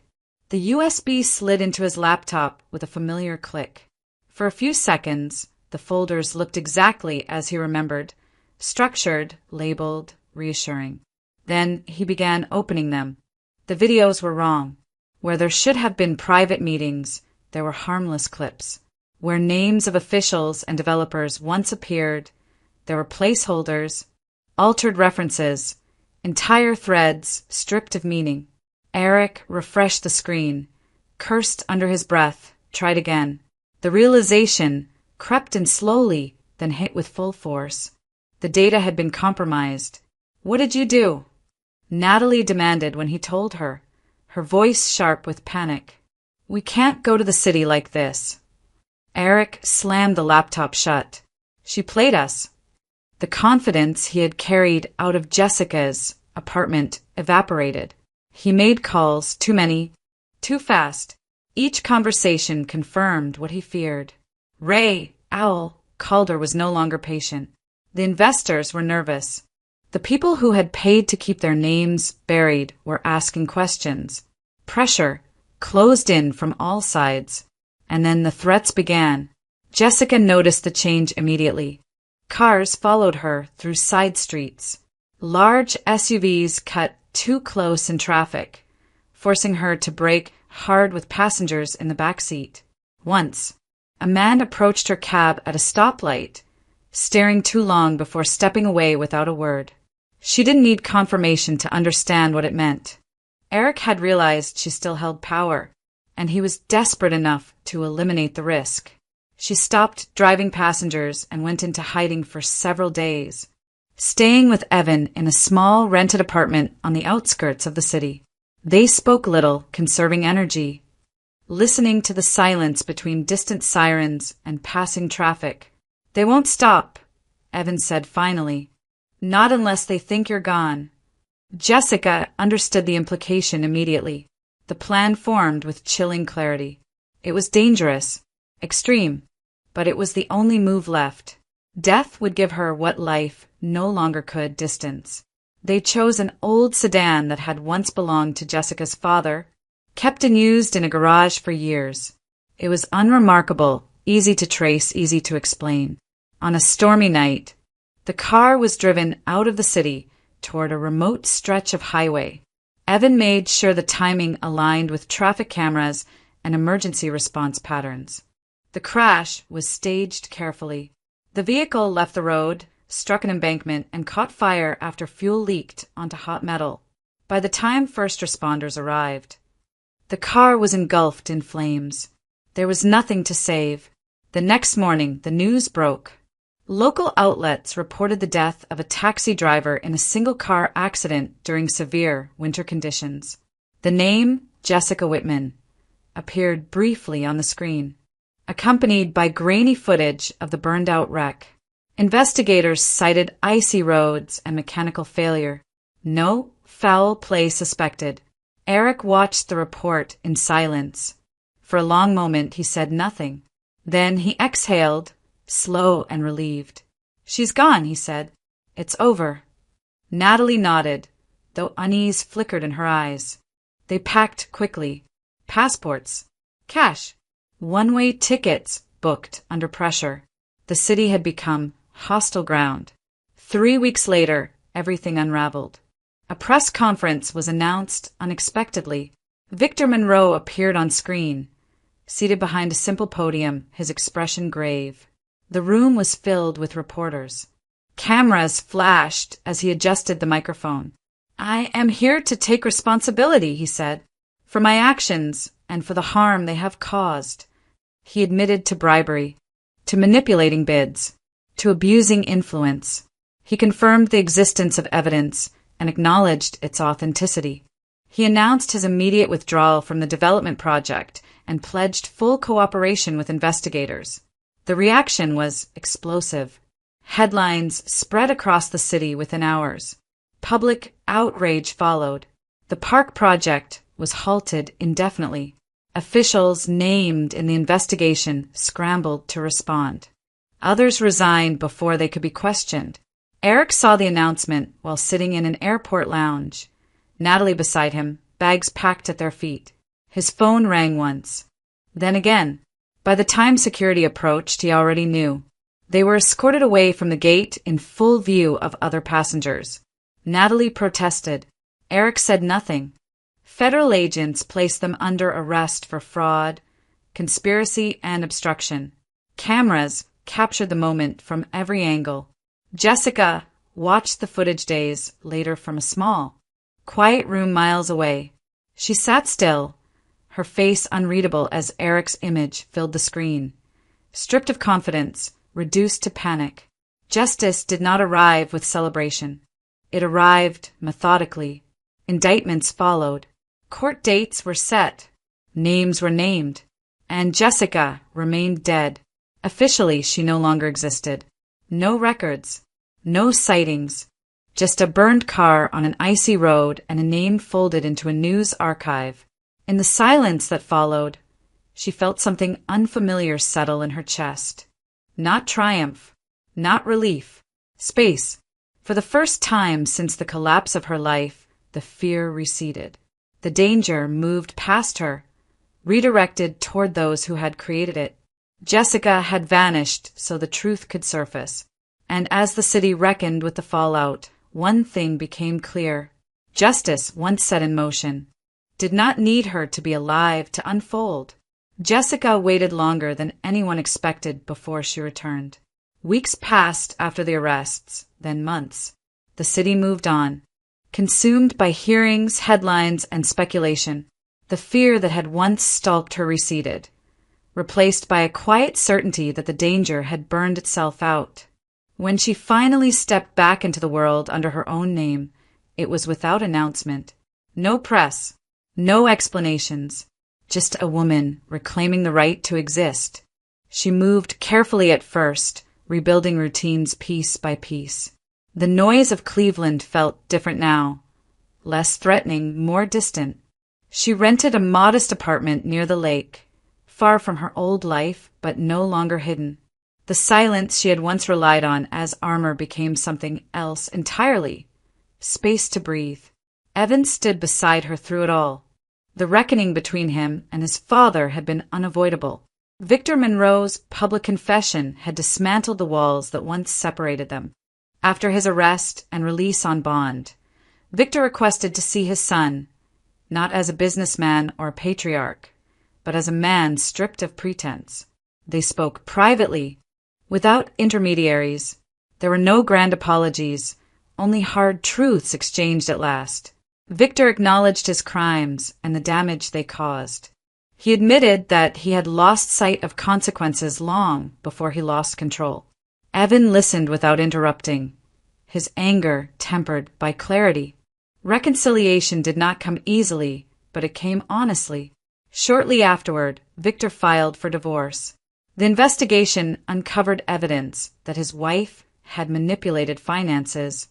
The USB slid into his laptop with a familiar click. For a few seconds, the folders looked exactly as he remembered, structured, labeled, reassuring. Then he began opening them. The videos were wrong. Where there should have been private meetings, there were harmless clips. Where names of officials and developers once appeared, there were placeholders, altered references, entire threads stripped of meaning. Eric refreshed the screen, cursed under his breath, tried again. The realization crept in slowly, then hit with full force. The data had been compromised. "What did you do?" Natalie demanded when he told her, her voice sharp with panic. "We can't go to the city like this." Eric slammed the laptop shut. "She played us." The confidence he had carried out of Jessica's apartment evaporated. He made calls, too many, too fast. Each conversation confirmed what he feared. Ray, Owl, Calder was no longer patient. The investors were nervous. The people who had paid to keep their names buried were asking questions. Pressure closed in from all sides. And then the threats began. Jessica noticed the change immediately. Cars followed her through side streets. Large SUVs cut too close in traffic, forcing her to brake hard with passengers in the back seat. Once, a man approached her cab at a stoplight, staring too long before stepping away without a word. She didn't need confirmation to understand what it meant. Eric had realized she still held power, and he was desperate enough to eliminate the risk. She stopped driving passengers and went into hiding for several days, staying with Evan in a small rented apartment on the outskirts of the city. They spoke little, conserving energy, listening to the silence between distant sirens and passing traffic. "They won't stop," Evan said finally. "Not unless they think you're gone." Jessica understood the implication immediately. The plan formed with chilling clarity. It was dangerous, extreme, but it was the only move left. Death would give her what life no longer could: distance. They chose an old sedan that had once belonged to Jessica's father, kept and used in a garage for years. It was unremarkable, easy to trace, easy to explain. On a stormy night, the car was driven out of the city toward a remote stretch of highway. Evan made sure the timing aligned with traffic cameras and emergency response patterns. The crash was staged carefully. The vehicle left the road, struck an embankment, and caught fire after fuel leaked onto hot metal. By the time first responders arrived, the car was engulfed in flames. There was nothing to save. The next morning, the news broke. Local outlets reported the death of a taxi driver in a single-car accident during severe winter conditions. The name, Jessica Whitman, appeared briefly on the screen, accompanied by grainy footage of the burned-out wreck. Investigators cited icy roads and mechanical failure. No foul play suspected. Eric watched the report in silence. For a long moment he said nothing. Then he exhaled, slow and relieved. "She's gone," he said. "It's over." Natalie nodded, though unease flickered in her eyes. They packed quickly. Passports, cash, one-way tickets, booked under pressure. The city had become hostile ground. 3 weeks later, everything unraveled. A press conference was announced unexpectedly. Victor Monroe appeared on screen, seated behind a simple podium, his expression grave. The room was filled with reporters. Cameras flashed as he adjusted the microphone. "I am here to take responsibility," he said, "for my actions and for the harm they have caused." He admitted to bribery, to manipulating bids, to abusing influence. He confirmed the existence of evidence and acknowledged its authenticity. He announced his immediate withdrawal from the development project and pledged full cooperation with investigators. The reaction was explosive. Headlines spread across the city within hours. Public outrage followed. The park project was halted indefinitely. Officials named in the investigation scrambled to respond. Others resigned before they could be questioned. Eric saw the announcement while sitting in an airport lounge. Natalie beside him, bags packed at their feet. His phone rang once. Then again. By the time security approached, he already knew. They were escorted away from the gate in full view of other passengers. Natalie protested. Eric said nothing. Federal agents placed them under arrest for fraud, conspiracy, and obstruction. Cameras captured the moment from every angle. Jessica watched the footage days later from a small, quiet room miles away. She sat still, her face unreadable as Eric's image filled the screen. Stripped of confidence, reduced to panic. Justice did not arrive with celebration. It arrived methodically. Indictments followed. Court dates were set. Names were named. And Jessica remained dead. Officially, she no longer existed. No records. No sightings. Just a burned car on an icy road and a name folded into a news archive. In the silence that followed, she felt something unfamiliar settle in her chest. Not triumph. Not relief. Space. For the first time since the collapse of her life, the fear receded. The danger moved past her, redirected toward those who had created it. Jessica had vanished so the truth could surface. And as the city reckoned with the fallout, one thing became clear. Justice, once set in motion, did not need her to be alive to unfold. Jessica waited longer than anyone expected before she returned. Weeks passed after the arrests, then months. The city moved on, consumed by hearings, headlines, and speculation. The fear that had once stalked her receded, replaced by a quiet certainty that the danger had burned itself out. When she finally stepped back into the world under her own name, it was without announcement. No press, no explanations, just a woman reclaiming the right to exist. She moved carefully at first, rebuilding routines piece by piece. The noise of Cleveland felt different now, less threatening, more distant. She rented a modest apartment near the lake, far from her old life, but no longer hidden. The silence she had once relied on as armor became something else entirely. Space to breathe. Evan stood beside her through it all. The reckoning between him and his father had been unavoidable. Victor Monroe's public confession had dismantled the walls that once separated them. After his arrest and release on bond, Victor requested to see his son, not as a businessman or a patriarch, but as a man stripped of pretense. They spoke privately, without intermediaries. There were no grand apologies, only hard truths exchanged at last. Victor acknowledged his crimes and the damage they caused. He admitted that he had lost sight of consequences long before he lost control. Evan listened without interrupting, his anger tempered by clarity. Reconciliation did not come easily, but it came honestly. Shortly afterward, Victor filed for divorce. The investigation uncovered evidence that his wife had manipulated finances,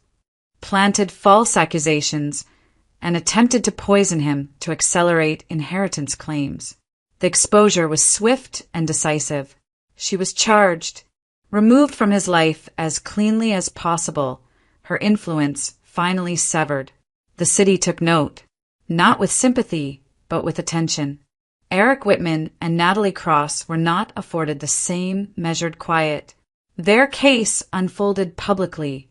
planted false accusations, and attempted to poison him to accelerate inheritance claims. The exposure was swift and decisive. She was charged, removed from his life as cleanly as possible, her influence finally severed. The city took note, not with sympathy, but with attention. Eric Whitman and Natalie Cross were not afforded the same measured quiet. Their case unfolded publicly,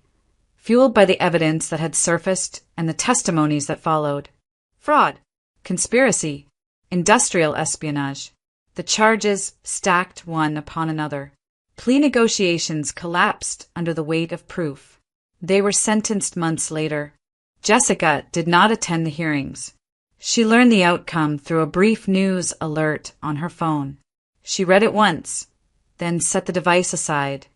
fueled by the evidence that had surfaced and the testimonies that followed. Fraud, conspiracy, industrial espionage. The charges stacked one upon another. Plea negotiations collapsed under the weight of proof. They were sentenced months later. Jessica did not attend the hearings. She learned the outcome through a brief news alert on her phone. She read it once, then set the device aside.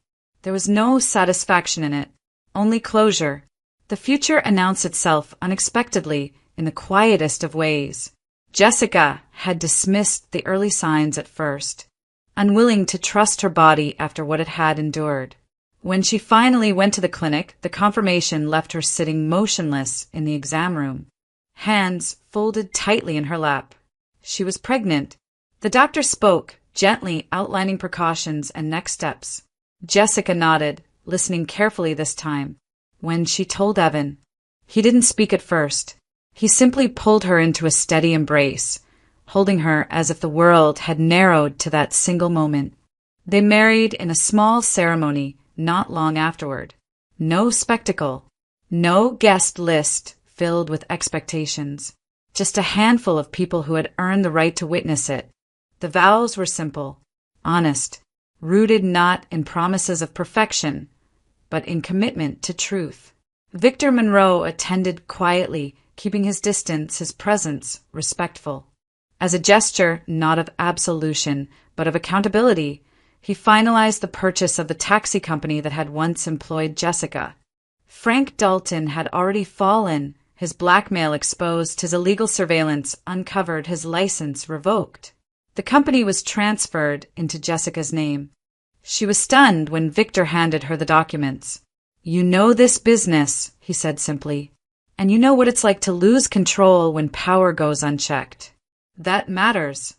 There was no satisfaction in it, only closure. The future announced itself unexpectedly in the quietest of ways. Jessica had dismissed the early signs at first, unwilling to trust her body after what it had endured. When she finally went to the clinic, the confirmation left her sitting motionless in the exam room, hands folded tightly in her lap. She was pregnant. The doctor spoke, gently outlining precautions and next steps. Jessica nodded, listening carefully this time. When she told Evan, he didn't speak at first. He simply pulled her into a steady embrace, holding her as if the world had narrowed to that single moment. They married in a small ceremony not long afterward. No spectacle, no guest list filled with expectations, just a handful of people who had earned the right to witness it. The vows were simple, honest, rooted not in promises of perfection, but in commitment to truth. Victor Monroe attended quietly, keeping his distance, his presence respectful. As a gesture not of absolution, but of accountability, he finalized the purchase of the taxi company that had once employed Jessica. Frank Dalton had already fallen, his blackmail exposed, his illegal surveillance uncovered, his license revoked. The company was transferred into Jessica's name. She was stunned when Victor handed her the documents. "You know this business," he said simply, "and you know what it's like to lose control when power goes unchecked. That matters."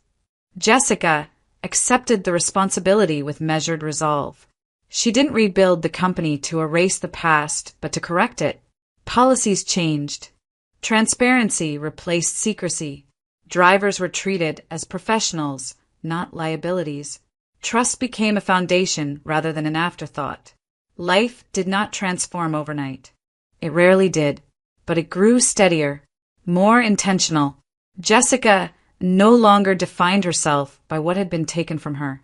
Jessica accepted the responsibility with measured resolve. She didn't rebuild the company to erase the past, but to correct it. Policies changed. Transparency replaced secrecy. Drivers were treated as professionals, not liabilities. Trust became a foundation rather than an afterthought. Life did not transform overnight. It rarely did, but it grew steadier, more intentional. Jessica no longer defined herself by what had been taken from her.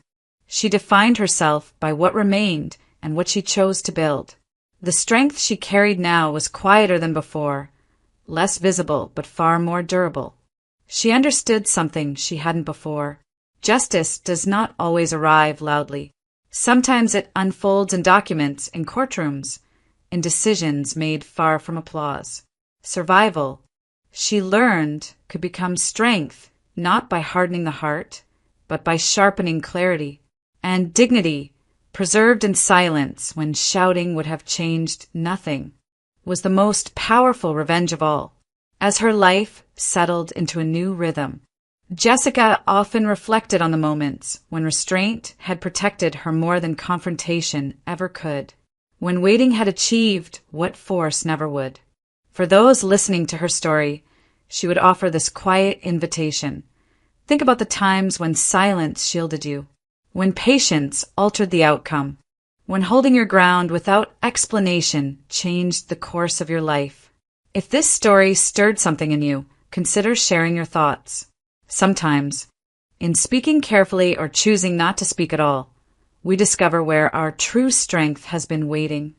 She defined herself by what remained and what she chose to build. The strength she carried now was quieter than before, less visible but far more durable. She understood something she hadn't before. Justice does not always arrive loudly. Sometimes it unfolds in documents, in courtrooms, in decisions made far from applause. Survival, she learned, could become strength, not by hardening the heart, but by sharpening clarity. And dignity, preserved in silence when shouting would have changed nothing, was the most powerful revenge of all. As her life settled into a new rhythm, Jessica often reflected on the moments when restraint had protected her more than confrontation ever could, when waiting had achieved what force never would. For those listening to her story, she would offer this quiet invitation. Think about the times when silence shielded you, when patience altered the outcome, when holding your ground without explanation changed the course of your life. If this story stirred something in you, consider sharing your thoughts. Sometimes, in speaking carefully or choosing not to speak at all, we discover where our true strength has been waiting.